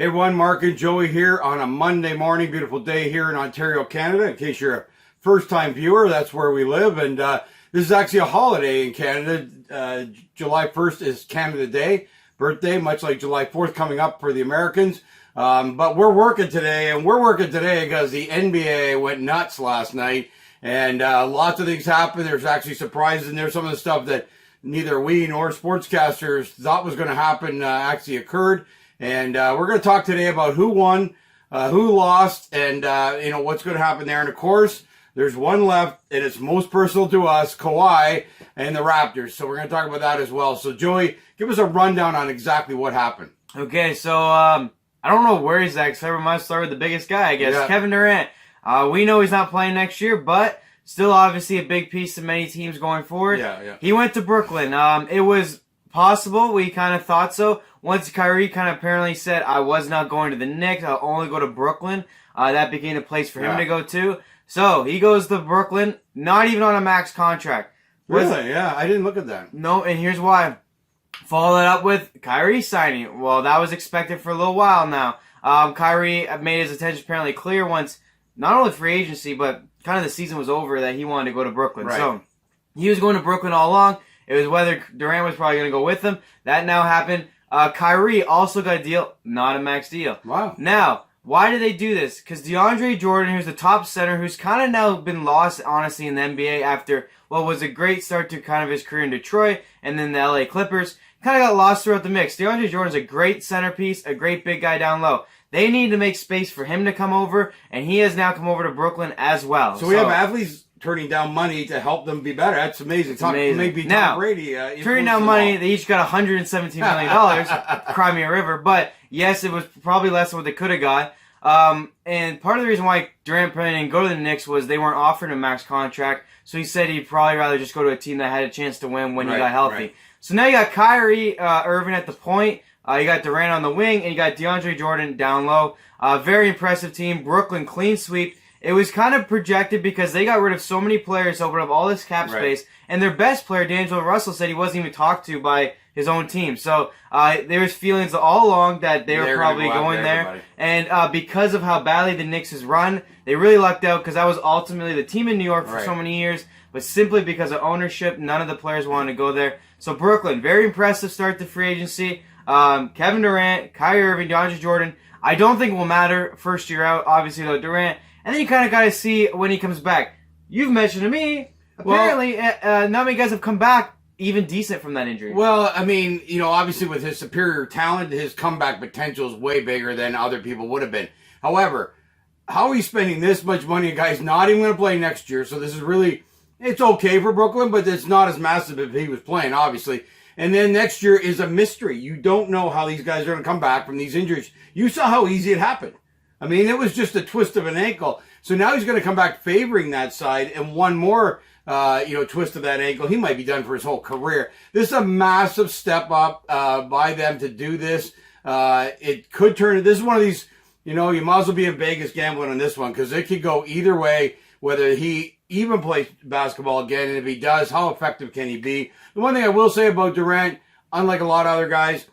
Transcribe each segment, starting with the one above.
Hey everyone, Mark and Joey here on a Monday morning, beautiful day here in Ontario, Canada. In case you're a first-time viewer, that's where we live. And this is actually a holiday in Canada. July 1st is Canada Day, birthday, much like July 4th coming up for the Americans. But we're working today, and we're working today because the NBA went nuts last night. And lots of things happened. There's actually surprises in there. Some of the stuff that neither we nor sportscasters thought was going to happen actually occurred. And we're going to talk today about who won, who lost, and what's going to happen there. And of course, there's one left, and it's most personal to us, KAWH and the Raptors. So we're going to talk about that as well. So Joey, give us a rundown on exactly what happened. Okay, so I don't know where he's at, because everyone must start with the biggest guy, I guess, Kevin Durant. We know he's not playing next year, but still obviously a big piece of many teams going forward. Yeah. He went to Brooklyn. It was possible. We kind of thought so. Once Kyrie kind of apparently said, I was not going to the Knicks, I'll only go to Brooklyn, that became the place for him to go to. So he goes to Brooklyn, not even on a max contract. Really? Yeah, I didn't look at that. No, and here's why. Follow that up with Kyrie signing. Well, that was expected for a little while now. Kyrie made his intention apparently clear once, not only free agency, but kind of the season was over, that he wanted to go to Brooklyn. Right. So he was going to Brooklyn all along. It was whether Durant was probably going to go with him. That now happened. Kyrie also got a deal, not a max deal. Wow. Now, why did they do this? Because DeAndre Jordan, who's the top center, who's kind of now been lost, honestly, in the NBA after what was a great start to kind of his career in Detroit and then the LA Clippers, kind of got lost throughout the mix. DeAndre Jordan's a great centerpiece, a great big guy down low. They need to make space for him to come over, and he has now come over to Brooklyn as well. So we have athletes turning down money to help them be better. That's amazing. Maybe Tom now, Brady. Turning down money, they each got $117 million, Crimea River. But yes, it was probably less than what they could have got. And part of the reason why Durant didn't go to the Knicks was they weren't offering a max contract. So he said he'd probably rather just go to a team that had a chance to win when he got healthy. Right. So now you got Kyrie Irving at the point. You got Durant on the wing, and you got DeAndre Jordan down low. Very impressive team. Brooklyn clean sweep. It was kind of projected because they got rid of so many players, opened up all this cap space, and their best player, D'Angelo Russell, said he wasn't even talked to by his own team. So there was feelings all along that they were probably going there. And because of how badly the Knicks has run, they really lucked out because that was ultimately the team in New York for so many years. But simply because of ownership, none of the players wanted to go there. So Brooklyn, very impressive start to free agency. Kevin Durant, Kyrie Irving, DeAndre Jordan. I don't think will matter first year out, obviously, though, Durant. And then you kind of got to see when he comes back. You've mentioned to me, apparently, not many guys have come back even decent from that injury. Well, I mean, obviously with his superior talent, his comeback potential is way bigger than other people would have been. However, how he's spending this much money, a guy's not even going to play next year, so this is really, it's okay for Brooklyn, but it's not as massive if he was playing, obviously. And then next year is a mystery. You don't know how these guys are going to come back from these injuries. You saw how easy it happened. I mean, it was just a twist of an ankle. So now he's going to come back favoring that side, and one more, twist of that ankle, he might be done for his whole career. This is a massive step up by them to do this. It could turn. This is one of these. You might as well be in Vegas gambling on this one because it could go either way. Whether he even plays basketball again, and if he does, how effective can he be? The one thing I will say about Durant, unlike a lot of other guys,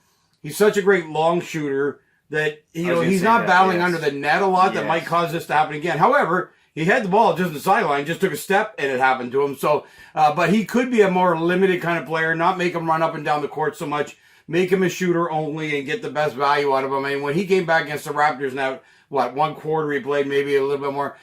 he's such a great long shooter that he's not battling under the net a lot. That might cause this to happen again. However, he had the ball just on the sideline, just took a step, and it happened to him. So, but he could be a more limited kind of player, not make him run up and down the court so much, make him a shooter only, and get the best value out of him. I mean, when he came back against the Raptors now, one quarter he played, maybe a little bit more.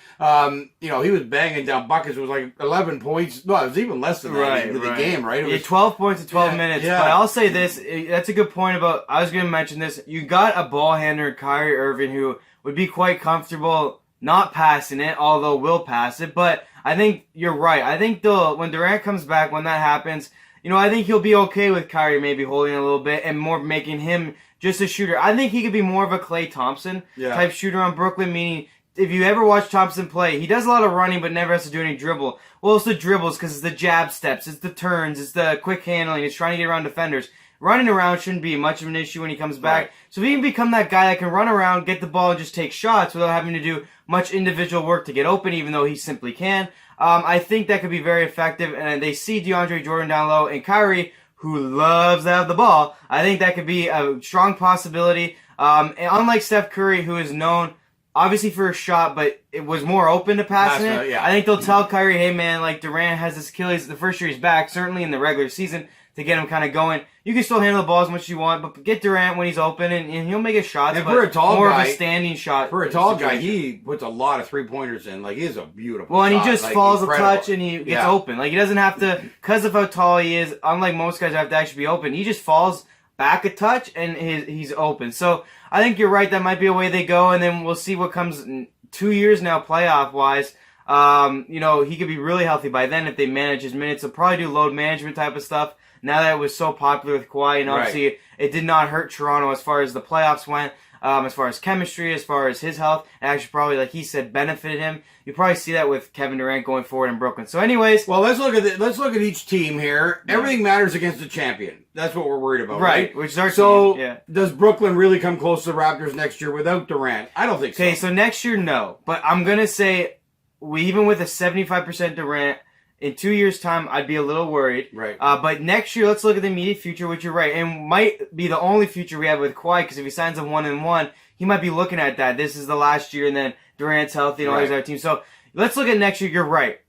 He was banging down buckets. It was like 11 points. No, it was even less than that in the game, right? It was 12 points in 12 minutes. Yeah. But I'll say this. That's a good point about, I was going to mention this. You got a ball handler, Kyrie Irving, who would be quite comfortable not passing it, although will pass it. But I think you're right. I think when Durant comes back, when that happens, I think he'll be okay with Kyrie maybe holding a little bit and more making him just a shooter. I think he could be more of a Klay Thompson type shooter on Brooklyn, meaning if you ever watch Thompson play, he does a lot of running but never has to do any dribble. Well, it's the dribbles because it's the jab steps, it's the turns, it's the quick handling, it's trying to get around defenders. Running around shouldn't be much of an issue when he comes back. So if he can become that guy that can run around, get the ball, and just take shots without having to do much individual work to get open, even though he simply can, I think that could be very effective. And they see DeAndre Jordan down low and Kyrie, who loves to have the ball. I think that could be a strong possibility. And unlike Steph Curry, who is known obviously for a shot, but it was more open to passing it. Yeah. I think they'll tell Kyrie, hey man, like Durant has this Achilles the first year he's back, certainly in the regular season, to get him kind of going. You can still handle the ball as much as you want, but get Durant when he's open, and he'll make his shots. And but for a tall more guy, of a standing shot. For a tall guy, he puts a lot of 3-pointers in. Like, he is a beautiful Well, and shot. he just like, falls incredible. a touch and he gets open. Like, he doesn't have to, because of how tall he is, unlike most guys who have to actually be open, he just falls back a touch and he's open. So I think you're right. That might be a way they go, and then we'll see what comes in 2 years now, playoff-wise. He could be really healthy by then if they manage his minutes. They'll probably do load management type of stuff. Now that it was so popular with Kawhi, and obviously it did not hurt Toronto as far as the playoffs went, as far as chemistry, as far as his health, and actually probably, like he said, benefited him. You probably see that with Kevin Durant going forward in Brooklyn. So anyways. Well, let's look at each team here. Yeah. Everything matters against the champion. That's what we're worried about, right? Which is our team. Yeah. Does Brooklyn really come close to the Raptors next year without Durant? I don't think so. Okay, so next year, no. But I'm going to say, even with a 75% Durant, in 2 years' time, I'd be a little worried. Right. But next year, let's look at the immediate future, which you're right, and might be the only future we have with Kawhi, because if he signs a 1-1, he might be looking at that. This is the last year, and then Durant's healthy and all these other teams. So let's look at next year. You're right.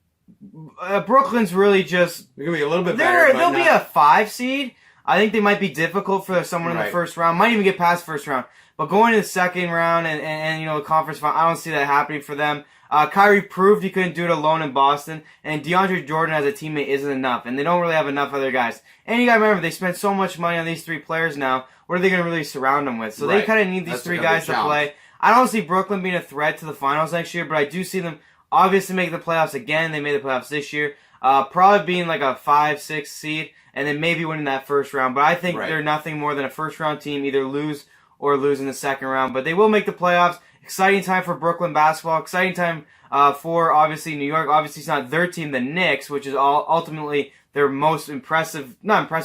Brooklyn's really just... They're going to be a little bit better. They'll be a 5 seed. I think they might be difficult for someone in the first round. Might even get past first round. But going to the second round and the conference final, I don't see that happening for them. Kyrie proved he couldn't do it alone in Boston, and DeAndre Jordan as a teammate isn't enough, and they don't really have enough other guys. And you gotta remember, they spent so much money on these 3 players now. What are they gonna really surround them with? So they kind of need these 3 guys to play. I don't see Brooklyn being a threat to the finals next year, but I do see them obviously make the playoffs again. They made the playoffs this year. Probably being like a 5-6 seed, and then maybe winning that first round. But I think they're nothing more than a first round team, either lose in the second round. But they will make the playoffs. Exciting time for Brooklyn basketball. Exciting time for, obviously, New York. Obviously, it's not their team, the Knicks, which is ultimately their most not impressive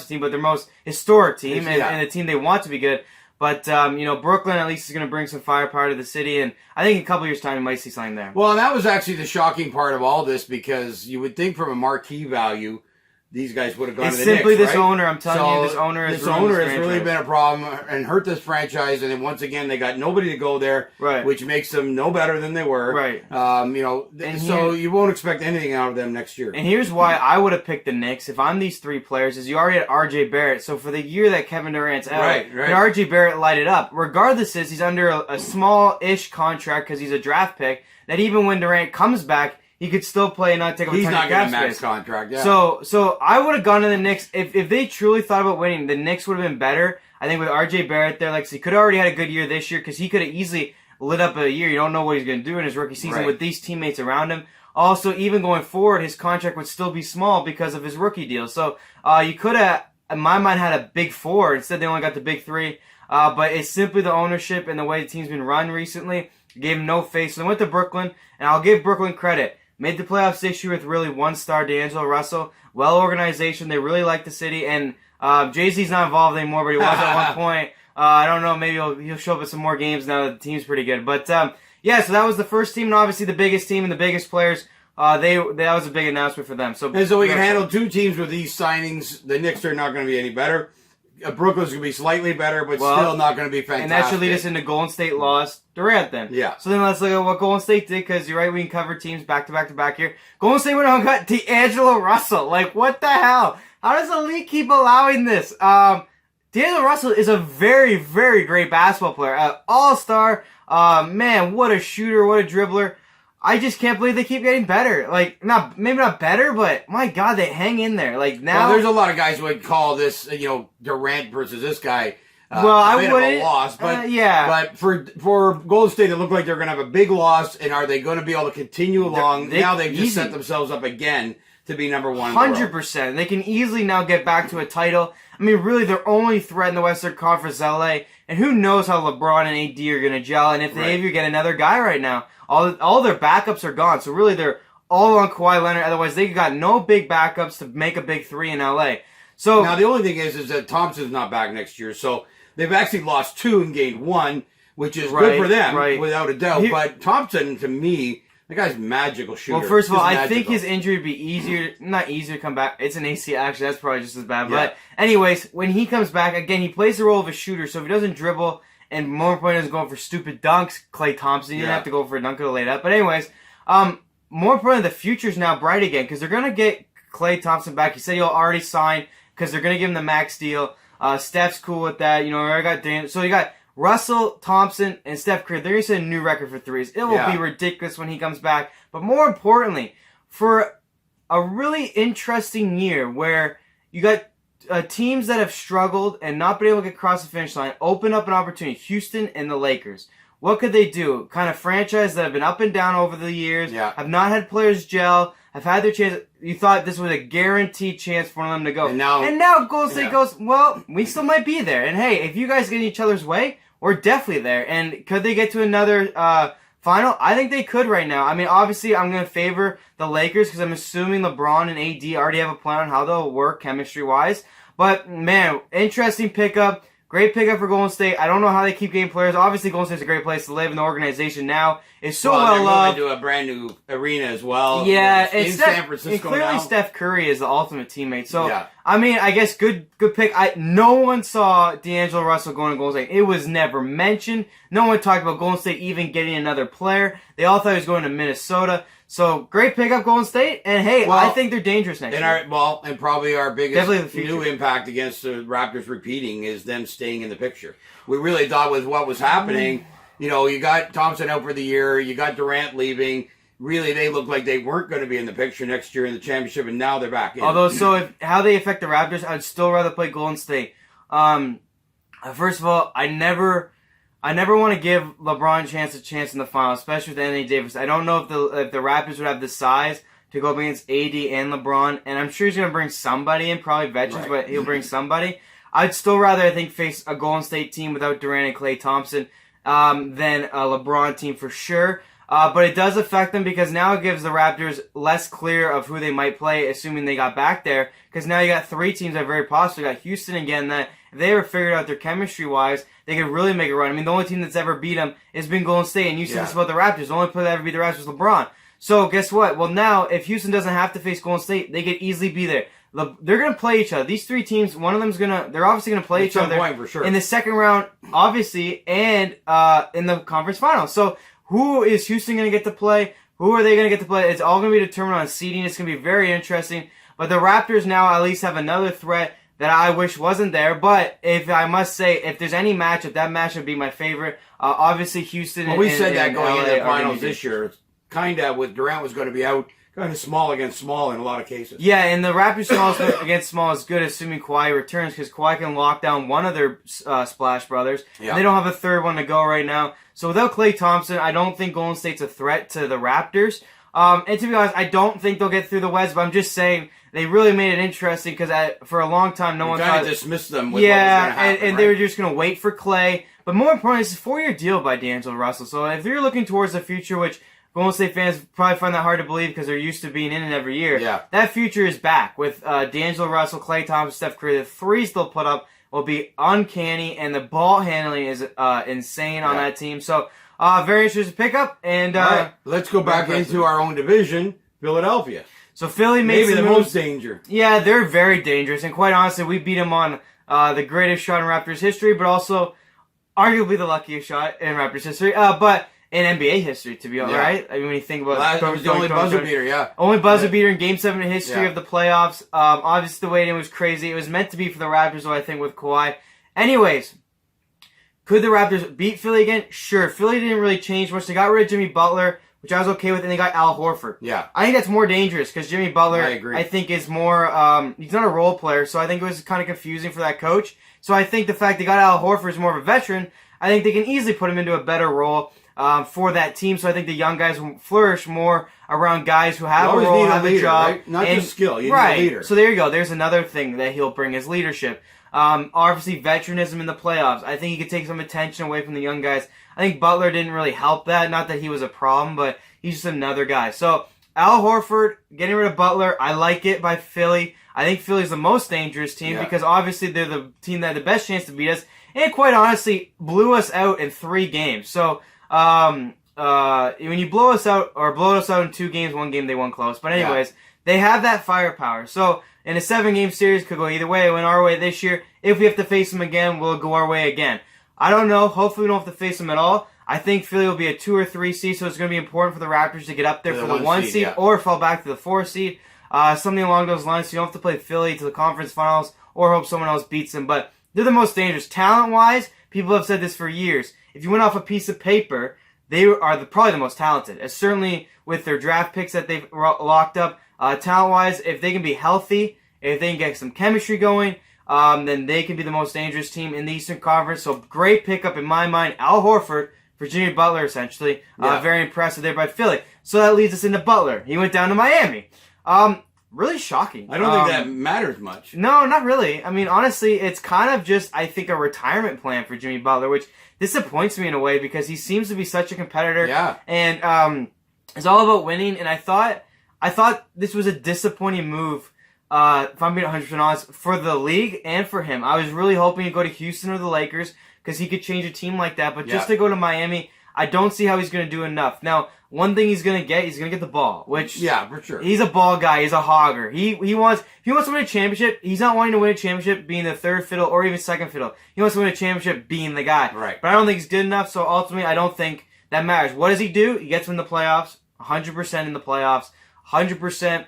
team, but their most historic team and the team they want to be good. But, Brooklyn at least is going to bring some firepower to the city, and I think in a couple years' time you might see something there. Well, and that was actually the shocking part of all this, because you would think from a marquee value, these guys would have gone to the Knicks, simply this owner. I'm telling you, this owner has really been a problem and hurt this franchise. And then once again, they got nobody to go there, which makes them no better than they were. Right. So you won't expect anything out of them next year. And here's why I would have picked the Knicks if I'm these 3 players. Is you already had R.J. Barrett, so for the year that Kevin Durant's out, and R.J. Barrett light it up. Regardless, he's under a small-ish contract because he's a draft pick. That even when Durant comes back, he could still play and not take up a ton of cap space. He's not getting a max contract, yeah. So I would have gone to the Knicks. If they truly thought about winning, the Knicks would have been better. I think with R.J. Barrett there, he could have already had a good year this year, because he could have easily lit up a year. You don't know what he's going to do in his rookie season with these teammates around him. Also, even going forward, his contract would still be small because of his rookie deal. So you could have, in my mind, had a big 4. Instead, they only got the big 3. But it's simply the ownership and the way the team's been run recently. Gave him no face. So they went to Brooklyn, and I'll give Brooklyn credit. Made the playoffs this year with really 1-star D'Angelo Russell. Well organization. They really like the city. And Jay-Z's not involved anymore, but he was at one point. I don't know. Maybe he'll show up at some more games now that the team's pretty good. But so that was the first team, and obviously the biggest team and the biggest players. That was a big announcement for them. So we can handle 2 teams with these signings. The Knicks are not going to be any better. Brooklyn's going to be slightly better, but still not going to be fantastic. And that should lead us into Golden State lost Durant then. Yeah. So then let's look at what Golden State did, because you're right, we can cover teams back to back to back here. Golden State went out and got D'Angelo Russell. What the hell? How does the league keep allowing this? D'Angelo Russell is a very, very great basketball player. All-star. Man, what a shooter, what a dribbler. I just can't believe they keep getting better. Maybe not better, but my God, they hang in there. Now, there's a lot of guys who would call this, Durant versus this guy. I bit wouldn't. Of a loss, but But for Golden State, it looked like they're going to have a big loss, and are they going to be able to continue along? Now they've just set themselves up again to be number 1. 100%. They can easily now get back to a title. I mean, really, their only threat in the Western Conference is LA, and who knows how LeBron and AD are going to gel, and if they even get another guy right now. All their backups are gone, so really they're all on Kawhi Leonard. Otherwise, they got no big backups to make a big 3 in LA. So now the only thing is that Thompson's not back next year, so they've actually lost 2 and gained 1, which is good for them, without a doubt. But Thompson, to me, the guy's magical shooter. Well, first of all, I think his injury would be not easier to come back. It's an ACL, actually, that's probably just as bad. Yeah. But anyways, when he comes back, again, he plays the role of a shooter, so if he doesn't dribble and more importantly, he was going for stupid dunks. Klay Thompson, he didn't have to go for a dunk or laid up. But anyways, more importantly, the future's now bright again because they're going to get Klay Thompson back. He said he'll already sign because they're going to give him the max deal. Steph's cool with that. I got Dan. So you got Russell, Thompson, and Steph Curry. They're going to set a new record for threes. It will be ridiculous when he comes back. But more importantly, for a really interesting year where you got teams that have struggled and not been able to get across the finish line, open up an opportunity. Houston and the Lakers. What could they do? Kind of franchise that have been up and down over the years, have not had players gel, have had their chance. You thought this was a guaranteed chance for them to go. And now Golden State goes, well, we still might be there. And hey, if you guys get in each other's way, we're definitely there. And could they get to another final? I think they could right now. I mean, obviously, I'm going to favor the Lakers because I'm assuming LeBron and AD already have a plan on how they'll work chemistry-wise. But, man, interesting pickup. Great pickup for Golden State. I don't know how they keep getting players. Obviously, Golden State's a great place to live, and the organization now is so well loved. They're moving to a brand new arena as well. Yeah, in San Francisco and clearly now. Steph Curry is the ultimate teammate. So, I mean, I guess good pick. No one saw D'Angelo Russell going to Golden State. It was never mentioned. No one talked about Golden State even getting another player. They all thought he was going to Minnesota. So, great pickup, Golden State. And, hey, I think they're dangerous next year. And probably our biggest new impact against the Raptors repeating is them staying in the picture. We really thought with what was happening, you got Thompson out for the year, you got Durant leaving. Really, they looked like they weren't going to be in the picture next year in the championship, and now they're back in. Although, how they affect the Raptors, I'd still rather play Golden State. First of all, I never want to give LeBron a chance in the finals, especially with Anthony Davis. I don't know if the Raptors would have the size to go up against AD and LeBron, and I'm sure he's going to bring somebody in, probably veterans, but he'll bring somebody. I'd still rather, I think, face a Golden State team without Durant and Klay Thompson than a LeBron team for sure. But it does affect them because now it gives the Raptors less clear of who they might play, assuming they got back there. Because now you got three teams that are very possible. You got Houston again that if they ever figured out their chemistry-wise, they could really make a run. I mean, the only team that's ever beat them has been Golden State, and you said this about the Raptors. The only player that ever beat the Raptors was LeBron. So guess what? Well, now if Houston doesn't have to face Golden State, they could easily be there. They're going to play each other. These three teams, one of them's they're obviously going to play each other for sure. in the second round, obviously, and in the conference finals. So who is Houston going to get to play? Who are they going to get to play? It's all going to be determined on seeding. It's going to be very interesting. But the Raptors now at least have another threat that I wish wasn't there. But if I must say, if there's any matchup, that match would be my favorite. Obviously, Houston. Well, we said that going into the finals this year. Kind of with Durant was going to be out. Kind of small against small in a lot of cases. Yeah, and the Raptors small against small is good, assuming Kawhi returns, because Kawhi can lock down one of their Splash Brothers. Yeah. And they don't have a third one to go right now. So without Klay Thompson, I don't think Golden State's a threat to the Raptors. And to be honest, I don't think they'll get through the West, but I'm just saying they really made it interesting because for a long time, no one kind of dismissed them with what was going to happen. And they were just going to wait for Klay. But more importantly, it's a 4-year deal by D'Angelo Russell. So if you're looking towards the future, which Golden State fans probably find that hard to believe because they're used to being in it every year. Yeah. That future is back with D'Angelo Russell, Klay Thompson, Steph Curry. The threes they'll put up will be uncanny, and the ball handling is insane on that team. So, very interesting pickup. And all right, let's go back into our own division, Philadelphia. So Philly made maybe the most danger. Yeah, they're very dangerous, and quite honestly, we beat them on the greatest shot in Raptors history, but also arguably the luckiest shot in Raptors history. But in NBA history, to be honest, right? I mean, when you think about it, was the only buzzer beater, only buzzer beater in Game 7 in history of the playoffs. Obviously, the waiting was crazy. It was meant to be for the Raptors, though, I think, with Kawhi. Anyways, could the Raptors beat Philly again? Sure. Philly didn't really change much. They got rid of Jimmy Butler, which I was okay with, and they got Al Horford. Yeah. I think that's more dangerous because Jimmy Butler, I think, is more, he's not a role player, so I think it was kind of confusing for that coach. So I think the fact they got Al Horford is more of a veteran, I think they can easily put him into a better role for that team. So I think the young guys will flourish more around guys who have a role, have a job. Right? Not just skill, you need a leader. So there you go. There's another thing that he'll bring is leadership. Obviously, veteranism in the playoffs. I think he could take some attention away from the young guys. I think Butler didn't really help that. Not that he was a problem, but he's just another guy. So Al Horford, getting rid of Butler, I like it by Philly. I think Philly's the most dangerous team because obviously they're the team that had the best chance to beat us and quite honestly blew us out in 3 games. So when you blow us out in 2 games, 1 game they won close. But anyways, they have that firepower. So in a 7-game series, could go either way. It went our way this year. If we have to face them again, we'll go our way again. I don't know. Hopefully we don't have to face them at all. I think Philly will be a 2 or 3 seed, so it's going to be important for the Raptors to get up there for the 1 seed yeah. or fall back to the 4 seed. Something along those lines, so you don't have to play Philly to the conference finals or hope someone else beats them. But they're the most dangerous. Talent-wise, people have said this for years. If you went off a piece of paper, they are probably the most talented. Certainly with their draft picks that they've locked up, talent-wise, if they can be healthy, if they can get some chemistry going, then they can be the most dangerous team in the Eastern Conference. So great pickup in my mind. Al Horford for Jimmy Butler, essentially. Very impressive there by Philly. So that leads us into Butler. He went down to Miami. Really shocking. I don't think that matters much. No, not really. I mean, honestly, it's kind of just, I think, a retirement plan for Jimmy Butler, which disappoints me in a way because he seems to be such a competitor. Yeah. And it's all about winning. And I thought this was a disappointing move, if I'm being 100% honest, for the league and for him. I was really hoping he'd go to Houston or the Lakers because he could change a team like that. But just to go to Miami, I don't see how he's going to do enough. Now, one thing he's going to get the ball, which... Yeah, for sure. He's a ball guy. He's a hogger. He wants to win a championship. He's not wanting to win a championship being the third fiddle or even second fiddle. He wants to win a championship being the guy. Right. But I don't think he's good enough, so ultimately I don't think that matters. What does he do? He gets in the playoffs, 100% in the playoffs, 100%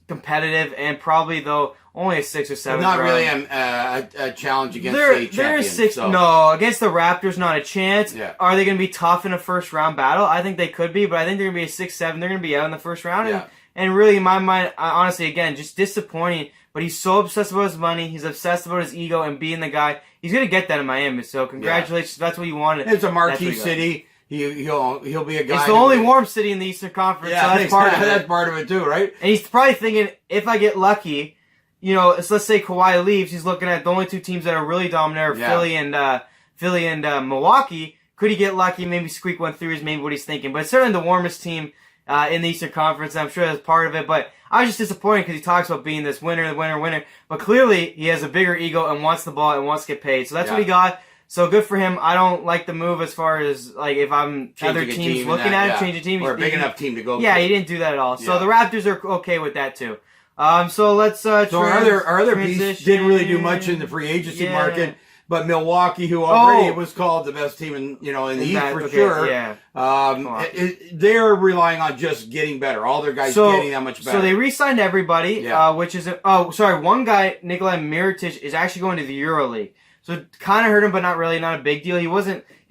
competitive, and probably, though, only a 6 or 7 not round. really a challenge against state champions. There is 6. So. No, against the Raptors, not a chance. Yeah. Are they going to be tough in a first-round battle? I think they could be, but I think they're going to be a 6-7. They're going to be out in the first round. Yeah. And really, in my mind, honestly, again, just disappointing. But he's so obsessed about his money. He's obsessed about his ego and being the guy. He's going to get that in Miami. So congratulations. That's what you wanted. It's a marquee city. He'll be a guy. It's the only warm city in the Eastern Conference. Yeah, so that's part of it. That's part of it too, right? And he's probably thinking, if I get lucky, you know, let's say Kawhi leaves, he's looking at the only 2 teams that are really dominant are Philly and Milwaukee. Could he get lucky, maybe squeak one through is maybe what he's thinking. But it's certainly the warmest team in the Eastern Conference. I'm sure that's part of it. But I was just disappointed because he talks about being this winner. But clearly, he has a bigger ego and wants the ball and wants to get paid. So that's what he got. So good for him. I don't like the move as far as, like, if I'm other teams looking at it, change a team. Or a big enough team to go. Yeah, he didn't do that at all. So the Raptors are okay with that, too. So let's so our other piece didn't really do much in the free agency market, but Milwaukee, who already was called the best team in the East for sure. Yeah. They're relying on just getting better. All their guys getting that much better. So they re-signed everybody, which is one guy, Nikolai Mirotic, is actually going to the EuroLeague. So it kind of hurt him, but not really, not a big deal. He's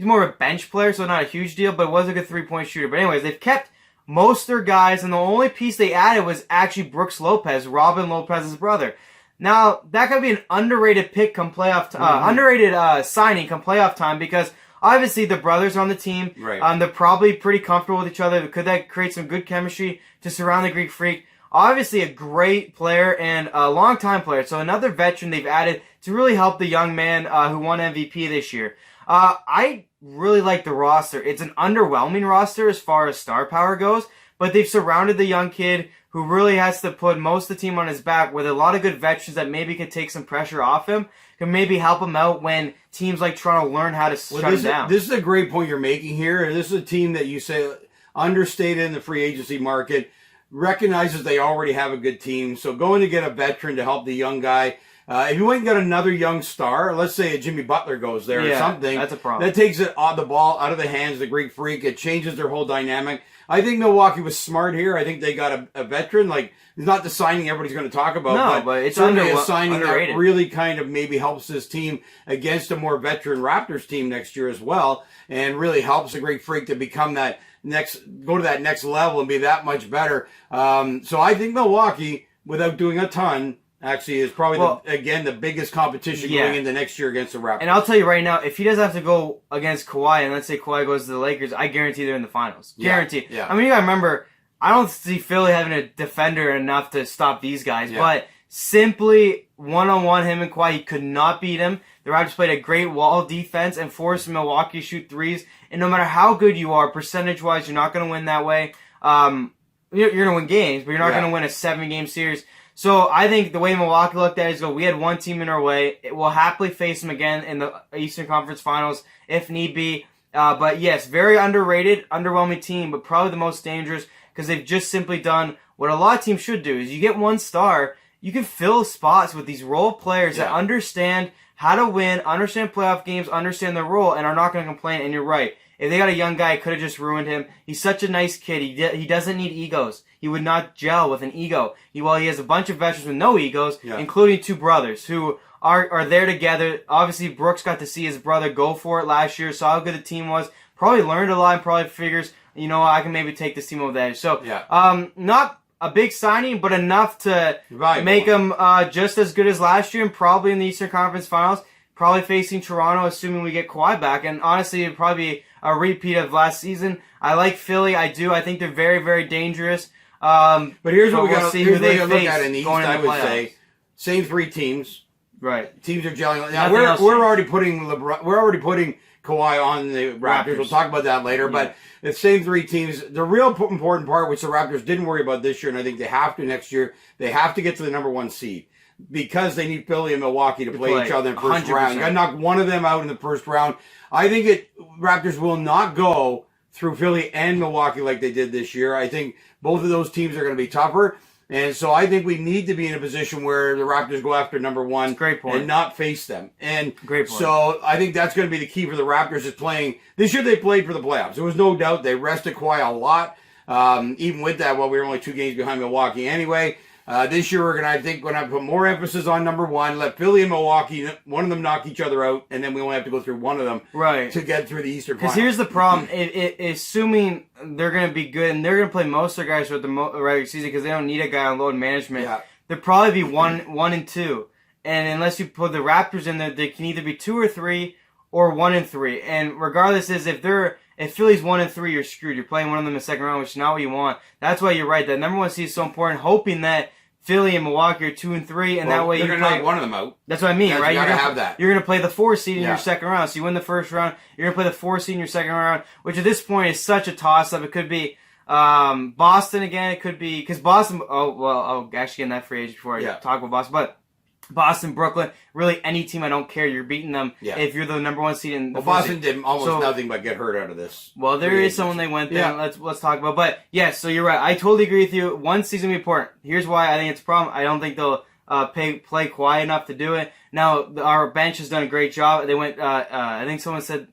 more of a bench player, so not a huge deal, but was a good 3-point shooter. But anyways, they've kept most of their guys, and the only piece they added was actually Brooks Lopez, Robin Lopez's brother. Now, that could be an underrated pick come playoff underrated signing come playoff time because obviously the brothers are on the team. Right. They're probably pretty comfortable with each other. Could that create some good chemistry to surround the Greek Freak? Obviously a great player and a long-time player. So another veteran they've added to really help the young man who won MVP this year. I really like the roster. It's an underwhelming roster as far as star power goes, but they've surrounded the young kid who really has to put most of the team on his back with a lot of good veterans that maybe could take some pressure off him, can maybe help him out when teams like Toronto learn how to shut him down. This is a great point you're making here. This is a team that you say understated in the free agency market, recognizes they already have a good team, so going to get a veteran to help the young guy. If you went and got another young star, let's say a Jimmy Butler goes there or something, that's a problem. That takes it on the ball out of the hands of the Greek Freak. It changes their whole dynamic. I think Milwaukee was smart here. I think they got a veteran. Like, it's not the signing everybody's going to talk about, but it's certainly a signing underrated. that really kind of maybe helps this team against a more veteran Raptors team next year as well, and really helps the Greek Freak to become that go to that next level and be that much better. So I think Milwaukee, without doing a ton, actually is probably, the biggest competition going into next year against the Raptors. And I'll tell you right now, if he doesn't have to go against Kawhi, and let's say Kawhi goes to the Lakers, I guarantee they're in the finals. Guarantee. Yeah. I mean, you gotta remember, I don't see Philly having a defender enough to stop these guys, but simply one-on-one, him and Kawhi, he could not beat him. The Raptors played a great wall defense and forced Milwaukee to shoot threes. And no matter how good you are, percentage-wise, you're not going to win that way. You're going to win games, but you're not going to win a 7-game series. So I think the way Milwaukee looked at it is, we had one team in our way. We'll happily face them again in the Eastern Conference Finals if need be. But yes, very underrated, underwhelming team, but probably the most dangerous because they've just simply done what a lot of teams should do, is you get one star you can fill spots with these role players that Yeah. understand how to win, understand playoff games, understand their role, and are not going to complain. And you're right. If they got a young guy, it could have just ruined him. He's such a nice kid. He doesn't need egos. He would not gel with an ego. He has a bunch of veterans with no egos, including two brothers who are there together. Obviously, Brooks got to see his brother go for it last year, saw how good the team was, probably learned a lot, and probably figures, I can maybe take this team over the edge. So, not a big signing, but enough to make him just as good as last year, and probably in the Eastern Conference Finals, probably facing Toronto, assuming we get Kawhi back. And honestly, it'd probably be a repeat of last season. I like Philly. I do. I think they're very, very dangerous. But here's what we got to see who they look face at in the East. going I into would playoffs. say same three teams. Right. Teams are gelling. Now Nothing else we're changed. already putting Kawhi on the Raptors. We'll talk about that later. Yeah. But the same three teams. The real important part, which the Raptors didn't worry about this year, and I think they have to next year, they have to get to the number 1 seed. Because they need Philly and Milwaukee to play each other in the first 100%. round. You got to knock one of them out in the first round. I think Raptors will not go through Philly and Milwaukee like they did this year. I think both of those teams are going to be tougher. And so I think we need to be in a position where the Raptors go after number 1 Great point. and not face them. And Great point. So I think that's going to be the key for the Raptors is playing. This year they played for the playoffs. There was no doubt they rested Kawhi a lot. Even with that, we were only 2 games behind Milwaukee anyway. This year we're going to put more emphasis on number 1, let Philly and Milwaukee, one of them knock each other out, and then we only have to go through one of them to get through the Eastern Finals. Because here's the problem. Assuming they're going to be good and they're going to play most of their guys with the regular season because they don't need a guy on load management, they'll probably be 1 and 2. And unless you put the Raptors in there, they can either be 2 or 3 or 1 and 3. And regardless if Philly's 1 and 3, you're screwed. You're playing one of them in the second round, which is not what you want. That's why you're right. That number 1 seed is so important, hoping that Philly and Milwaukee are 2 and 3, and that way you're going to knock one of them out. That's what I mean, right? You got to have that. You're going to play the 4 seed in your second round. So you win the first round. You're going to play the 4 seed in your second round, which at this point is such a toss-up. It could be Boston again. It could be because Boston. I'll actually get in that free agent before I talk about Boston, but. Boston, Brooklyn, really any team, I don't care. You're beating them if you're the number 1 seed in the Boston did almost nothing but get hurt out of this. Well, there is someone they went there. Let's talk about. But yes, so you're right. I totally agree with you. 1 season will be important. Here's why I think it's a problem. I don't think they'll play Kawhi enough to do it. Now our bench has done a great job. They went. I think someone said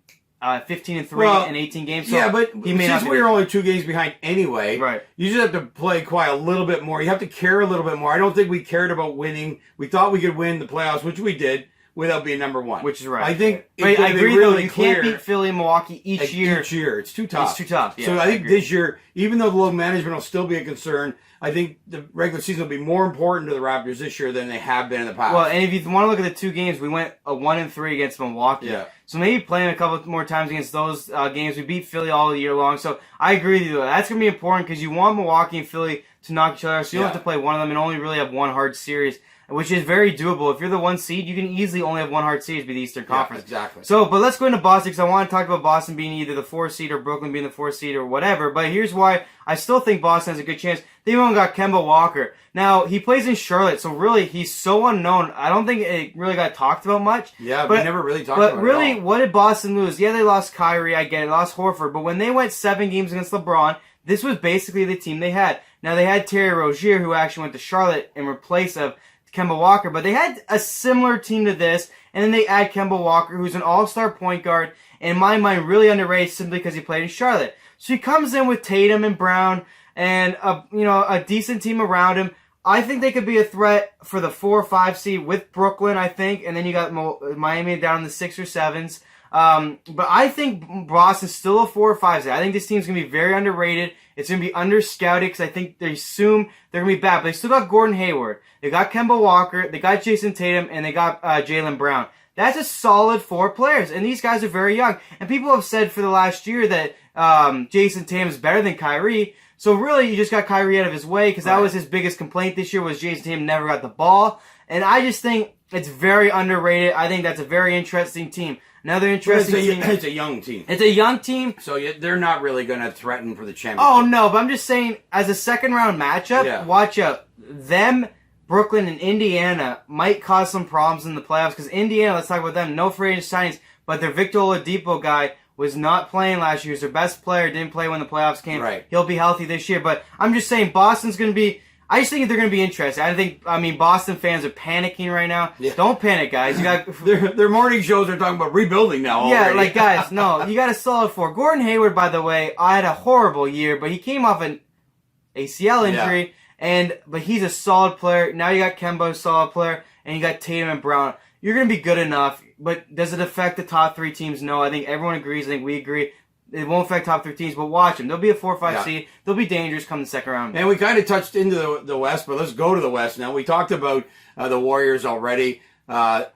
15 and 3 in 18 games. So but since we were only 2 games behind anyway, you just have to play Kawhi a little bit more. You have to care a little bit more. I don't think we cared about winning. We thought we could win the playoffs, which we did, without being number 1. Which is right. I think I agree, really though. You can't beat Philly and Milwaukee each year. Each year. It's too tough. It's too tough. Yeah, so I think this year, even though the load management will still be a concern, I think the regular season will be more important to the Raptors this year than they have been in the past. Well, and if you want to look at the 2 games, we went 1 and 3 against Milwaukee. Yeah. So maybe playing a couple more times against those games. We beat Philly all year long. So I agree with you. That's going to be important because you want Milwaukee and Philly to knock each other out. So you don't have to play one of them and only really have one hard series, which is very doable. If you're the 1 seed, you can easily only have one hard series be the Eastern Conference. Exactly. So, but let's go into Boston because I want to talk about Boston being either the 4 seed or Brooklyn being the 4 seed or whatever. But here's why I still think Boston has a good chance. They even got Kemba Walker. Now, he plays in Charlotte, so really, he's so unknown. I don't think it really got talked about much. Yeah, but we never really talked about it. But really, what did Boston lose? Yeah, they lost Kyrie, I get it, lost Horford. But when they went 7 games against LeBron, this was basically the team they had. Now, they had Terry Rozier, who actually went to Charlotte in replace of Kemba Walker, but they had a similar team to this, and then they add Kemba Walker, who's an all-star point guard, and in my mind, really underrated simply because he played in Charlotte. So he comes in with Tatum and Brown and a decent team around him. I think they could be a threat for the 4 or 5 seed with Brooklyn, I think, and then you got Miami down in the 6 or 7s. But I think Boston's still a 4 or 5 seed. I think this team's going to be very underrated. It's going to be under-scouted because I think they assume they're going to be bad. But they still got Gordon Hayward. They got Kemba Walker. They got Jason Tatum. And they got Jaylen Brown. That's a solid 4 players. And these guys are very young. And people have said for the last year that Jason Tatum is better than Kyrie. So really, you just got Kyrie out of his way because that was his biggest complaint this year was Jason Tatum never got the ball. And I just think it's very underrated. I think that's a very interesting team. Another interesting team. It's a young team. It's a young team. So they're not really going to threaten for the championship. Oh, no, but I'm just saying, as a second-round matchup, watch out. Them, Brooklyn, and Indiana might cause some problems in the playoffs because Indiana, let's talk about them, no free agent signings, but their Victor Oladipo guy was not playing last year. He was their best player, didn't play when the playoffs came. Right. He'll be healthy this year. But I'm just saying, Boston's going to be I just think they're going to be interesting. I mean, Boston fans are panicking right now. Yeah. Don't panic, guys. You got their morning shows are talking about rebuilding now. Yeah, already. like guys, no, you got a solid 4. Gordon Hayward, by the way, I had a horrible year, but he came off an ACL injury, but he's a solid player. Now you got Kemba, a solid player, and you got Tatum and Brown. You're going to be good enough, but does it affect the top 3 teams? No, I think everyone agrees. I think we agree. It won't affect top 3 teams, but watch them. They'll be a 4 or 5 seed. They'll be dangerous come the second round. And we kind of touched into the West, but let's go to the West now. We talked about the Warriors already. The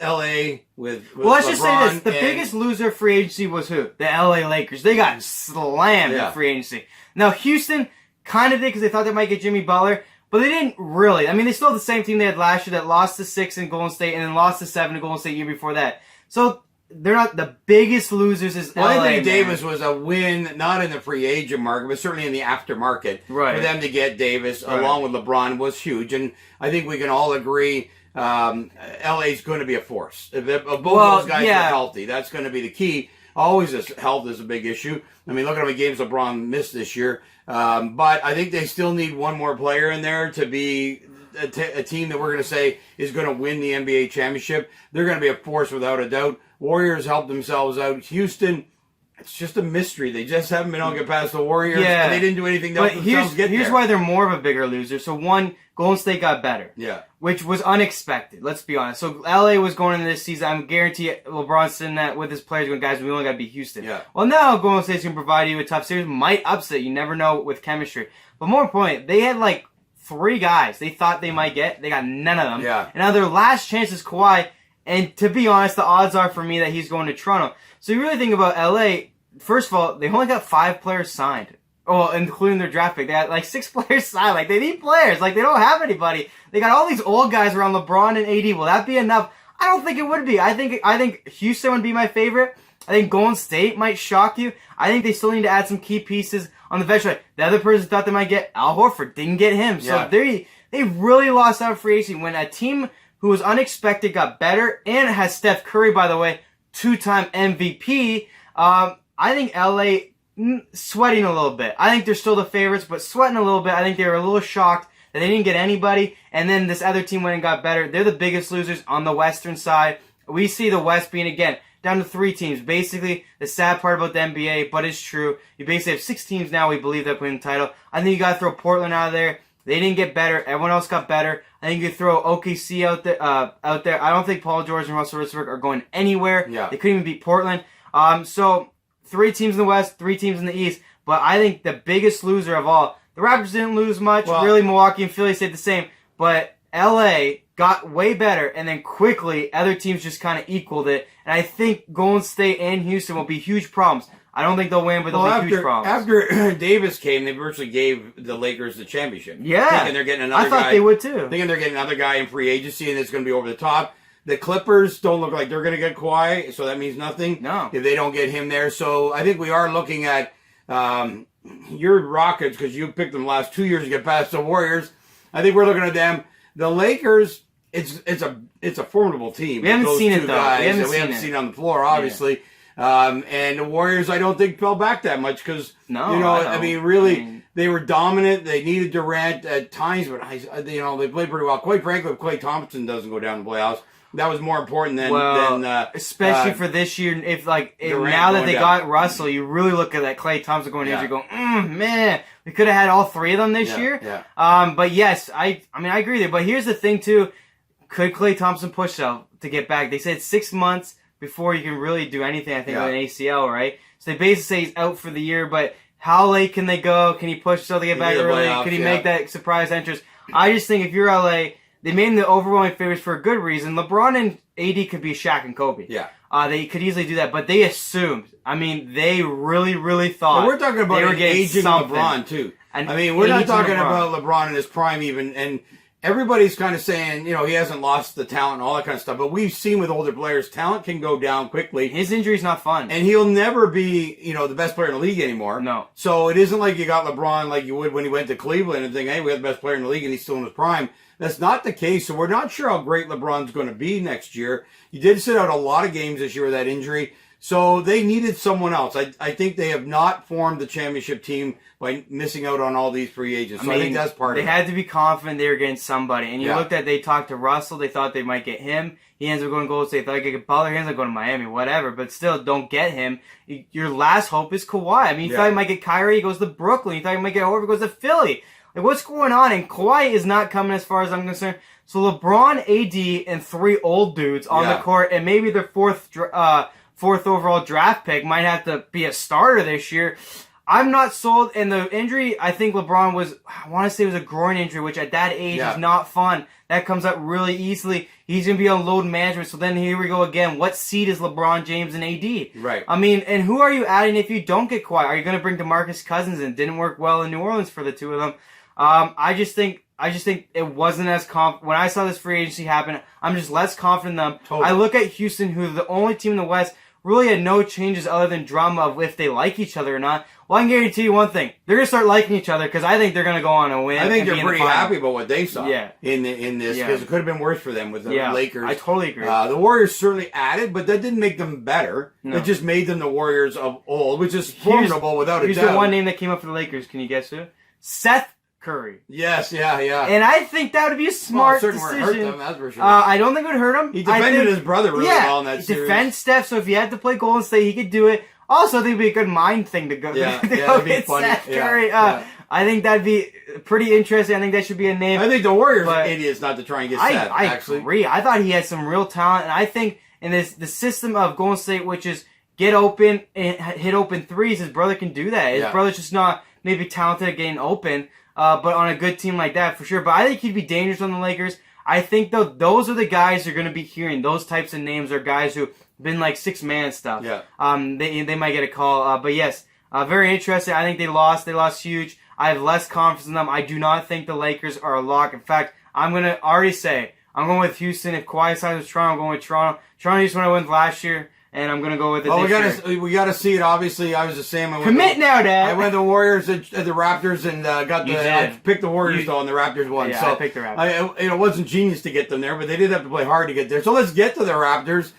LA with let's LeBron just say this. The biggest loser of free agency was who? The LA Lakers. They got slammed in free agency. Now, Houston kind of did because they thought they might get Jimmy Butler, but they didn't really. I mean, they still have the same team they had last year that lost to 6 in Golden State and then lost to 7 in Golden State the year before that. So they're not the biggest losers. LA, Anthony Davis was a win, not in the free agent market, but certainly in the aftermarket. Right. For them to get Davis along with LeBron was huge, and I think we can all agree LA's going to be a force. If both those guys are healthy, that's going to be the key. Always, health is a big issue. I mean, look at how many games LeBron missed this year. But I think they still need one more player in there to be a team that we're going to say is going to win the NBA championship. They're going to be a force without a doubt. Warriors helped themselves out. Houston, it's just a mystery. They just haven't been able to get past the Warriors. Yeah. And they didn't do anything to help themselves get there. Here's why they're more of a bigger loser. So one, Golden State got better. Yeah. Which was unexpected, let's be honest. So LA was going into this season, I'm guarantee LeBron's sitting that with his players going, guys, we only got to beat Houston. Yeah. Well, now Golden State's going to provide you a tough series, might upset, you never know with chemistry. But more importantly, they had like 3 guys they thought they might get. They got none of them. Yeah. And now their last chance is Kawhi. And to be honest, the odds are for me that he's going to Toronto. So you really think about LA, first of all, they only got 5 players signed. Oh, including their draft pick. They got like 6 players signed. Like, they need players. Like, they don't have anybody. They got all these old guys around LeBron and AD. Will that be enough? I don't think it would be. I think Houston would be my favorite. I think Golden State might shock you. I think they still need to add some key pieces on the bench. Like, the other person thought they might get Al Horford. Didn't get him. So they really lost out free agency when a team who was unexpected got better and has Steph Curry, by the way, 2-time MVP. I think LA sweating a little bit. I think they're still the favorites, but sweating a little bit. I think they were a little shocked that they didn't get anybody, and then this other team went and got better. They're the biggest losers on the Western side. We see the West being, again, down to 3 teams. Basically, the sad part about the NBA, but it's true. You basically have 6 teams now, we believe, that win the title. I think you got to throw Portland out of there. They didn't get better. Everyone else got better. I think you throw OKC out there. I don't think Paul George and Russell Westbrook are going anywhere. Yeah. They couldn't even beat Portland. So 3 teams in the West, 3 teams in the East. But I think the biggest loser of all, the Raptors didn't lose much. Really, Milwaukee and Philly stayed the same. But LA got way better, and then quickly other teams just kind of equaled it. And I think Golden State and Houston will be huge problems. I don't think they'll win, but they'll be huge problems. After Davis came, they virtually gave the Lakers the championship. Yeah. Thinking they're getting another guy. I thought they would too. Thinking they're getting another guy in free agency, and it's going to be over the top. The Clippers don't look like they're going to get Kawhi, so that means nothing. No. If they don't get him there. So I think we are looking at your Rockets, because you picked them the last 2 years to get past the Warriors. I think we're looking at them. The Lakers, it's a formidable team. We haven't seen it, though. We haven't seen it on the floor, obviously. Yeah. And the Warriors, I don't think fell back that much because, they were dominant. They needed Durant at times, but they played pretty well. Quite frankly, if Klay Thompson doesn't go down the playoffs, that was more important than especially for this year. If Durant now that they down. got Russell, you really look at that Klay Thompson going injured, going, man, we could have had all 3 of them this year. Yeah. But yes, I agree there. But here's the thing too: could Klay Thompson push out to get back? They said 6 months before you can really do anything. I think with an ACL, right? So they basically say he's out for the year. But how late can they go? Can he push so they get back early? Can he make that surprise entrance? I just think if you're LA, they made them the overwhelming favorites for a good reason. LeBron and AD could be Shaq and Kobe. Yeah. They could easily do that, but they assumed. I mean, they really, really thought. But we're talking about an aging LeBron, too. We're not talking about LeBron in his prime even. And everybody's kind of saying, he hasn't lost the talent and all that kind of stuff. But we've seen with older players, talent can go down quickly. His injury's not fun. And he'll never be, the best player in the league anymore. No. So it isn't like you got LeBron like you would when he went to Cleveland and think, hey, we have the best player in the league and he's still in his prime. That's not the case. So we're not sure how great LeBron's going to be next year. He did sit out a lot of games this year with that injury. So they needed someone else. I think they have not formed the championship team by missing out on all these free agents. So I think that's part of it. They had to be confident they were getting somebody. And you looked at, they talked to Russell. They thought they might get him. He ends up going to Golden State. They thought they could get Butler. He ends up going to Miami. Whatever. But still, don't get him. Your last hope is Kawhi. I mean, you thought you might get Kyrie. He goes to Brooklyn. You thought you might get Horford. He goes to Philly. Like, what's going on? And Kawhi is not coming as far as I'm concerned. So LeBron, AD, and 3 old dudes on the court, and maybe their fourth overall draft pick might have to be a starter this year. I'm not sold. And the injury, I think LeBron was, I want to say it was a groin injury, which at that age is not fun. That comes up really easily. He's going to be on load management. So then here we go again. What seed is LeBron James and AD? Right. I mean, and who are you adding if you don't get Kawhi? Are you going to bring DeMarcus Cousins in? Didn't work well in New Orleans for the two of them. I just think it wasn't as when I saw this free agency happen, I'm just less confident in them. Totally. I look at Houston, who's the only team in the West, really had no changes other than drama of if they like each other or not. Well, I can guarantee you one thing. They're going to start liking each other because I think they're going to go on a win. I think they're pretty happy about what they saw in this because it could have been worse for them with the Lakers. I totally agree. The Warriors certainly added, but that didn't make them better. No. It just made them the Warriors of old, which is formidable without a doubt. Here's the one name that came up for the Lakers. Can you guess who? Seth Curry. Yes, yeah. And I think that would be a smart decision. Hurt them, that's for sure. I don't think it would hurt him. He defended his brother really well in that series. He defends Steph, so if he had to play Golden State, he could do it. Also, I think it would be a good mind thing to go, it'd be funny. Seth Curry. I think that'd be pretty interesting. I think that should be a name. I think the Warriors are idiots not to try and get Seth, I agree. I thought he had some real talent, and I think in the system of Golden State, which is get open and hit open threes, his brother can do that. His brother's just not maybe talented at getting open. But on a good team like that, for sure. But I think he'd be dangerous on the Lakers. I think, though, those are the guys you're going to be hearing. Those types of names are guys who've been like 6-man stuff. Yeah. They might get a call. But yes, very interesting. I think they lost. They lost huge. I have less confidence in them. I do not think the Lakers are a lock. In fact, I'm going to already say, I'm going with Houston. If Kawhi signs with Toronto, I'm going with Toronto. Toronto used to win a win last year. And I'm going to go with it this year. We got to see it, obviously. I was the same. Commit now, Dad. I went the Warriors at the Raptors and I picked the Warriors, though, and the Raptors won. Yeah, so I picked the Raptors. It wasn't genius to get them there, but they did have to play hard to get there. So let's get to the Raptors.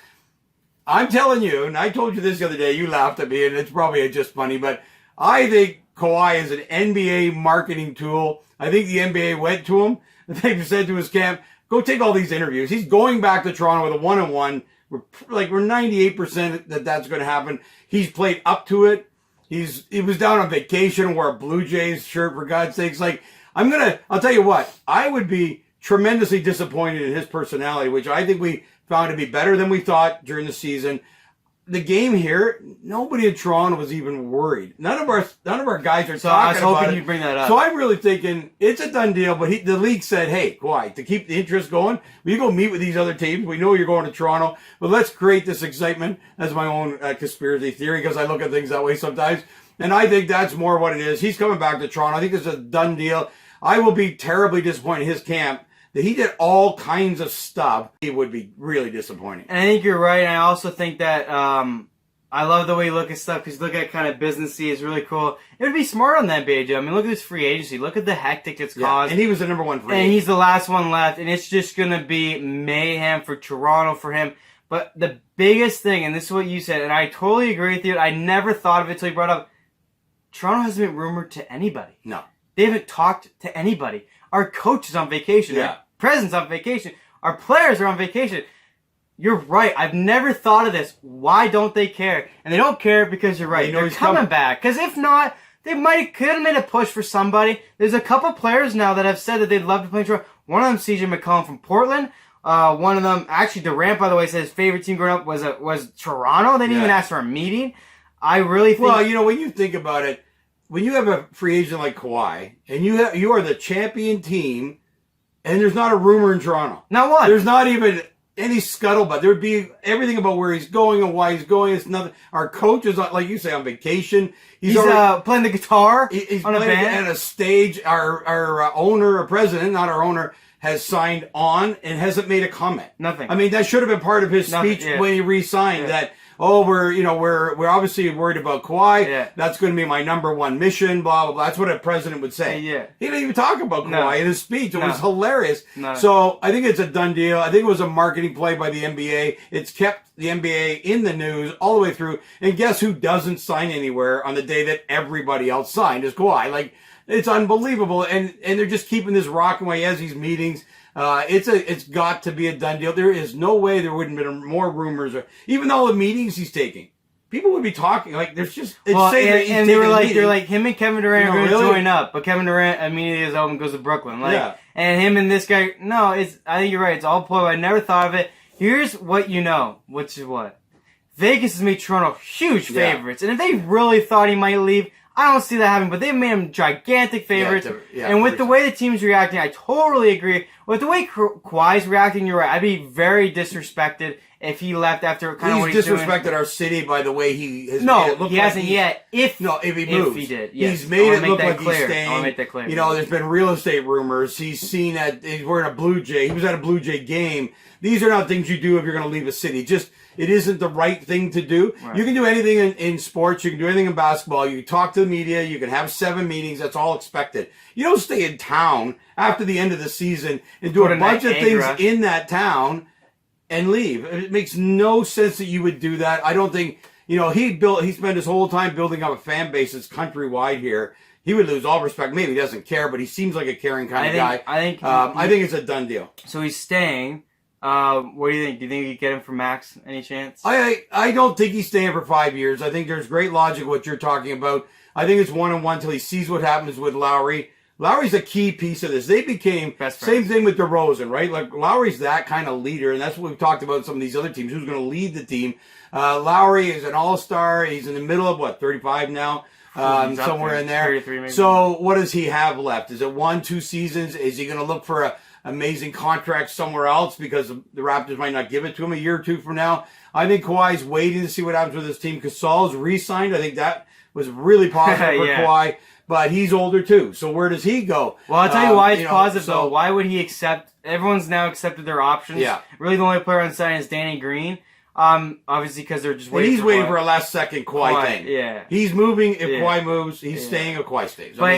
I'm telling you, and I told you this the other day, you laughed at me, and it's probably just funny, but I think Kawhi is an NBA marketing tool. I think the NBA went to him. They said to his camp, go take all these interviews. He's going back to Toronto with a one-on-one. We're 98% that's going to happen. He's played up to it. He was down on vacation, wore a Blue Jays shirt, for God's sakes. Like, I'll tell you what, I would be tremendously disappointed in his personality, which I think we found to be better than we thought during the season. The game here, nobody in Toronto was even worried. None of our guys are talking about it. I was hoping you'd bring that up. So I'm really thinking it's a done deal. But the league said, "Hey, Kawhi, to keep the interest going, we go meet with these other teams. We know you're going to Toronto, but let's create this excitement." That's my own conspiracy theory because I look at things that way sometimes, and I think that's more what it is. He's coming back to Toronto. I think this is a done deal. I will be terribly disappointed in his camp. That he did all kinds of stuff, it would be really disappointing. And I think you're right. And I also think that I love the way you look at stuff because you look at kind of businessy. It's really cool. It would be smart on that page. I mean, look at this free agency. Look at the hectic it's caused. And he was the number one free agent. And he's the last one left. And it's just going to be mayhem for Toronto for him. But the biggest thing, and this is what you said, and I totally agree with you. I never thought of it until you brought up, Toronto hasn't been rumored to anybody. No. They haven't talked to anybody. Our coach is on vacation. Yeah. Our president's on vacation. Our players are on vacation. You're right. I've never thought of this. Why don't they care? And they don't care because you're right. They're coming back. Because if not, they could have made a push for somebody. There's a couple players now that have said that they'd love to play in Toronto. One of them, CJ McCollum from Portland. One of them, actually Durant, by the way, said his favorite team growing up was Toronto. They didn't even ask for a meeting. I really think... Well, when you think about it, when you have a free agent like Kawhi, and you are the champion team, and there's not a rumor in Toronto. Not one. There's not even any scuttlebutt. There would be everything about where he's going and why he's going. It's nothing. Our coach is, like you say, on vacation. He's playing the guitar he's on a band. At a stage. Our owner, or president, not our owner, has signed on and hasn't made a comment. Nothing. I mean, that should have been part of his speech when he re-signed that. Oh, we're obviously worried about Kawhi. Yeah. That's going to be my number one mission. Blah blah blah. That's what a president would say. Yeah. He didn't even talk about Kawhi in his speech. It was hilarious. No. So I think it's a done deal. I think it was a marketing play by the NBA. It's kept the NBA in the news all the way through. And guess who doesn't sign anywhere on the day that everybody else signed is Kawhi. Like, it's unbelievable. And they're just keeping this rocking while he has these meetings. It's got to be a done deal. There is no way there wouldn't have been more rumors, or even all the meetings he's taking. People would be talking like there's just and they were like they're like him and Kevin Durant are going to join up, but Kevin Durant immediately is out and goes to Brooklyn. Like, and him and this guy. No, I think you're right. It's all ploy. I never thought of it. Here's what you know, which is what Vegas has made Toronto huge favorites, and if they really thought he might leave, I don't see that happening, but they made him gigantic favorites. And with the way the team's reacting, I totally agree. With the way Kawhi's reacting, you're right. I'd be very disrespected if he left after kind of what he's doing. He's disrespected our city by the way he has made it look he hasn't yet. If he moves. If he did. Yes. He's made it look like clear. he's staying. I want to make that clear. You know, there's been real estate rumors. He's seen that he's wearing a Blue Jay. He was at a Blue Jay game. These are not things you do if you're going to leave a city. It isn't the right thing to do. Right. You can do anything in sports. You can do anything in basketball. You can talk to the media. You can have 7 meetings. That's all expected. You don't stay in town after the end of the season and do a bunch of things in that town and leave. It makes no sense that you would do that. I don't think, he spent his whole time building up a fan base that's countrywide here. He would lose all respect. Maybe he doesn't care, but he seems like a caring kind of guy. I think it's a done deal. So he's staying. What do you think? Do you think you could get him for max? Any chance? I don't think he's staying for 5 years. I think there's great logic what you're talking about. I think it's 1-on-1 till he sees what happens with Lowry. Lowry's a key piece of this. They became best friends. Same thing with DeRozan, right? Like Lowry's that kind of leader, and that's what we've talked about in some of these other teams. Who's going to lead the team? Lowry is an all-star. He's in the middle of 35 now. Somewhere in there. 33 maybe. So what does he have left? Is it 1-2 seasons? Is he going to look for a amazing contract somewhere else because the Raptors might not give it to him a year or two from now? I think Kawhi's waiting to see what happens with his team. Gasol's re-signed. I think that was really positive for Kawhi, but he's older too. So where does he go? Well, I'll tell you why it's positive though. Why would he accept? Everyone's now accepted their options. Yeah. Really, the only player on sign is Danny Green. Obviously because they're just waiting. And he's waiting for a last-second Kawhi thing. Yeah. He's moving. If Kawhi moves, he's staying. If Kawhi stays. But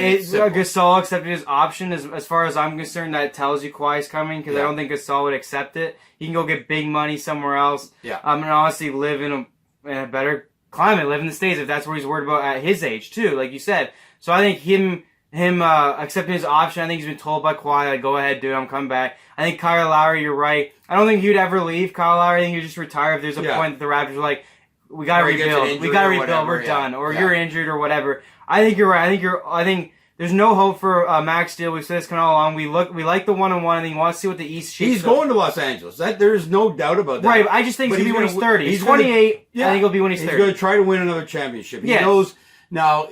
Gasol accepted his option. As far as I'm concerned, that tells you Kawhi's coming because I don't think Gasol would accept it. He can go get big money somewhere else. Yeah. And honestly live in a better climate, live in the States if that's what he's worried about at his age too, like you said. So I think him accepting his option, I think he's been told by Kawhi, like, go ahead, dude, I'm coming back. I think Kyle Lowry, you're right. I don't think he would ever leave Kyle Lowry. I think he would just retire if there's a point that the Raptors are like, we gotta rebuild. We gotta rebuild. We're done. Or you're injured or whatever. I think you're right. I think there's no hope for Max Steele. We've said this kind of all along. We like the 1-on-1. I think we want to see what the East shapes. He's going to Los Angeles. There's no doubt about that. Right. I just think it's going to be when he's 30. He's 28. I think it'll be when he's 30. He's going to try to win another championship. He knows now.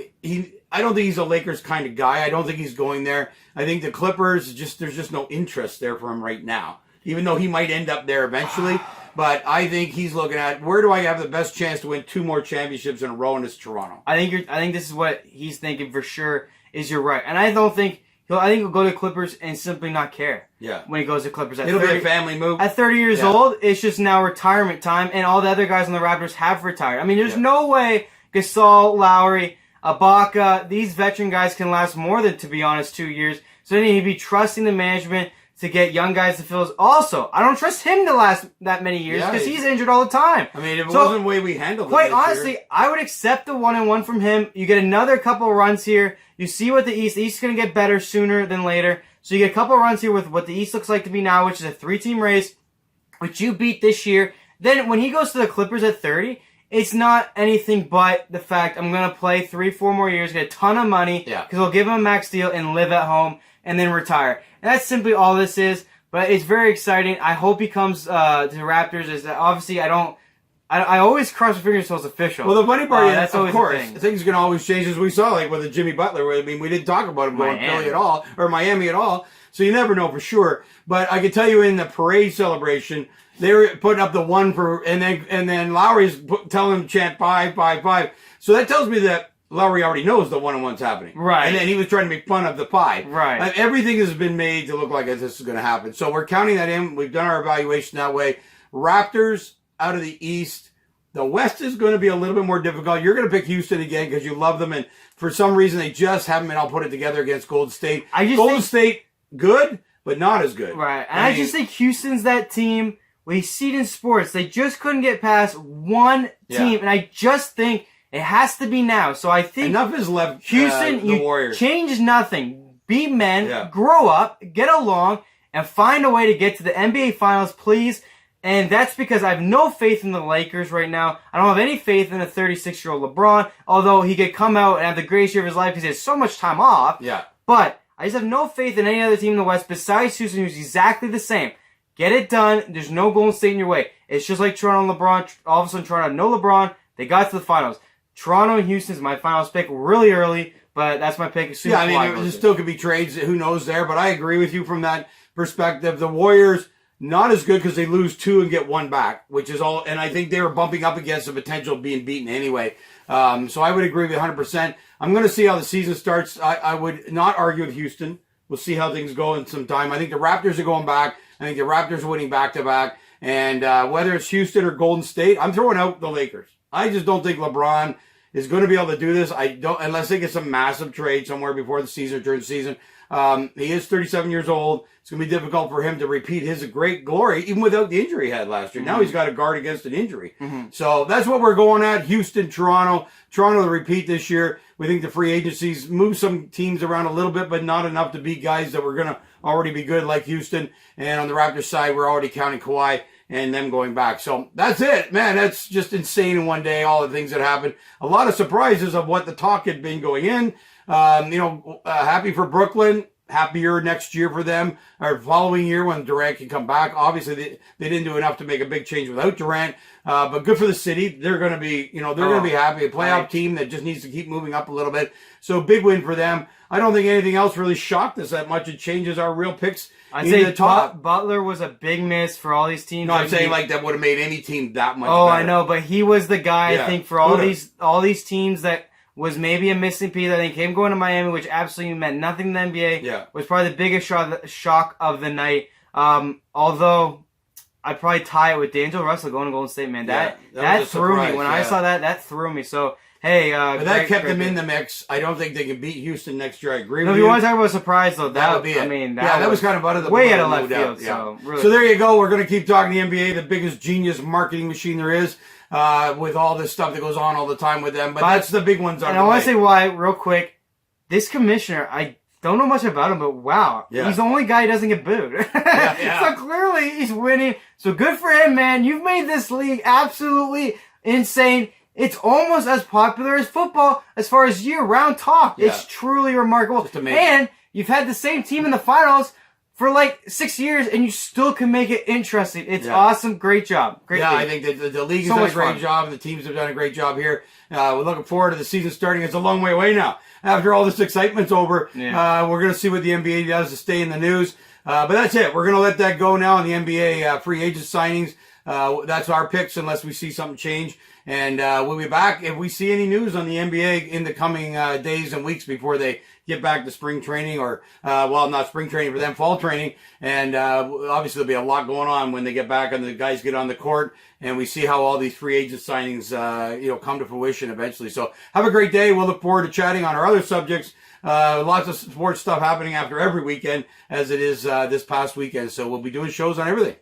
I don't think he's a Lakers kind of guy. I don't think he's going there. I think the Clippers, there's just no interest there for him right now, even though he might end up there eventually. But I think he's looking at, where do I have the best chance to win 2 more championships in a row, and it's Toronto. I think this is what he's thinking for sure, is you're right. And I think he'll go to Clippers and simply not care. Yeah. When he goes to Clippers at It'll be a family move. At 30 years old, it's just now retirement time, and all the other guys on the Raptors have retired. I mean, there's no way Gasol, Lowry, Ibaka, these veteran guys can last more than, to be honest, 2 years. So then he'd be trusting the management to get young guys to fill his. Also, I don't trust him to last that many years because he's injured all the time. I mean, if it wasn't the way we handled it. Quite honestly, I would accept the 1-on-1 from him. You get another couple runs here. You see what the East is going to get better sooner than later. So you get a couple runs here with what the East looks like to be now, which is a 3-team race, which you beat this year. Then when he goes to the Clippers at 30, it's not anything but the fact I'm going to play 3-4 more years, get a ton of money, because they'll give him a max deal and live at home and then retire. And that's simply all this is. But it's very exciting. I hope he comes to the Raptors. Obviously, I always cross my fingers until it's official. Well, the funny part is, that's of course, things can always change, as we saw, like with the Jimmy Butler. I mean, we didn't talk about him going to Philly at all, or Miami at all. So you never know for sure. But I can tell you in the parade celebration, they were putting up the 1 for, and then Lowry's telling him to chant 5, 5, 5. So that tells me that Lowry already knows the 1-on-1's happening. Right. And then he was trying to make fun of the pie. Right. Everything has been made to look like this is going to happen. So we're counting that in. We've done our evaluation that way. Raptors out of the East. The West is going to be a little bit more difficult. You're going to pick Houston again because you love them. And for some reason, they just haven't been all put it together against Golden State. Golden State, good, but not as good. Right. And I just think Houston's that team. We see it in sports. They just couldn't get past one team. And I just think it has to be now. So I think enough is left. Houston, the Warriors. Change nothing. Be men, grow up, get along, and find a way to get to the NBA Finals, please. And that's because I have no faith in the Lakers right now. I don't have any faith in a 36-year-old LeBron, although he could come out and have the greatest year of his life because he has so much time off. Yeah. But I just have no faith in any other team in the West besides Houston, who's exactly the same. Get it done. There's no Golden State in your way. It's just like Toronto and LeBron. All of a sudden, Toronto had no LeBron. They got to the finals. Toronto and Houston is my finals pick really early, but that's my pick. Yeah, I mean, there still could be trades. Who knows there? But I agree with you from that perspective. The Warriors, not as good because they lose 2 and get 1 back, which is all. And I think they were bumping up against the potential of being beaten anyway. So I would agree with 100%. I'm going to see how the season starts. I would not argue with Houston. We'll see how things go in some time. I think the Raptors are going back. I think the Raptors are winning back-to-back. And whether it's Houston or Golden State, I'm throwing out the Lakers. I just don't think LeBron is going to be able to do this. I don't, unless they get some massive trade somewhere before the season or during the season. He is 37 years old. It's going to be difficult for him to repeat his great glory, even without the injury he had last year. Now he's got to guard against an injury. So that's what we're going at. Houston, Toronto. Toronto to repeat this year. We think the free agencies move some teams around a little bit, but not enough to beat guys that were going to already be good like Houston. And on the Raptors side, we're already counting Kawhi and them going back. So that's it, man. That's just insane in one day, all the things that happened. A lot of surprises of what the talk had been going in. Happy for Brooklyn. Happier next year for them, or following year when Durant can come back. Obviously, they didn't do enough to make a big change without Durant, but good for the city. They're going to be, they're going to be happy. A playoff team that just needs to keep moving up a little bit. So big win for them. I don't think anything else really shocked us that much. It changes our real picks. I'd say the top. Butler was a big miss for all these teams. No, I'm saying like that would have made any team that much better. I know, but he was the guy, I think, for all these teams that was maybe a missing piece. I think him going to Miami, which absolutely meant nothing to the NBA, was probably the biggest shock of the night. Although I'd probably tie it with D'Angelo Russell going to Golden State, man. That threw me. When I saw that threw me. So, hey. But that kept them in the mix. I don't think they can beat Houston next year. I agree with you. If you want to talk about a surprise, though, that would be it. I mean, that was kind of out of the way out of left field. So, really. So there you go. We're going to keep talking the NBA, the biggest genius marketing machine there is. With all this stuff that goes on all the time with them. But that's the big ones. And I want to say why, real quick. This commissioner, I don't know much about him, but wow. He's the only guy who doesn't get booed. So clearly he's winning. So good for him, man. You've made this league absolutely insane. It's almost as popular as football as far as year-round talk. It's truly remarkable. And you've had the same team in the finals for like 6 years, and you still can make it interesting. It's awesome. Great job. Great league. I think that the league has done a great job, and the teams have done a great job here. We're looking forward to the season starting. It's a long way away now. After all this excitement's over, we're going to see what the NBA does to stay in the news. But that's it. We're going to let that go now on the NBA free agent signings. That's our picks unless we see something change. And we'll be back if we see any news on the NBA in the coming days and weeks before they get back to spring training or, not spring training for them, fall training. And obviously there'll be a lot going on when they get back and the guys get on the court and we see how all these free agent signings, come to fruition eventually. So have a great day. We'll look forward to chatting on our other subjects. Lots of sports stuff happening after every weekend as it is this past weekend. So we'll be doing shows on everything.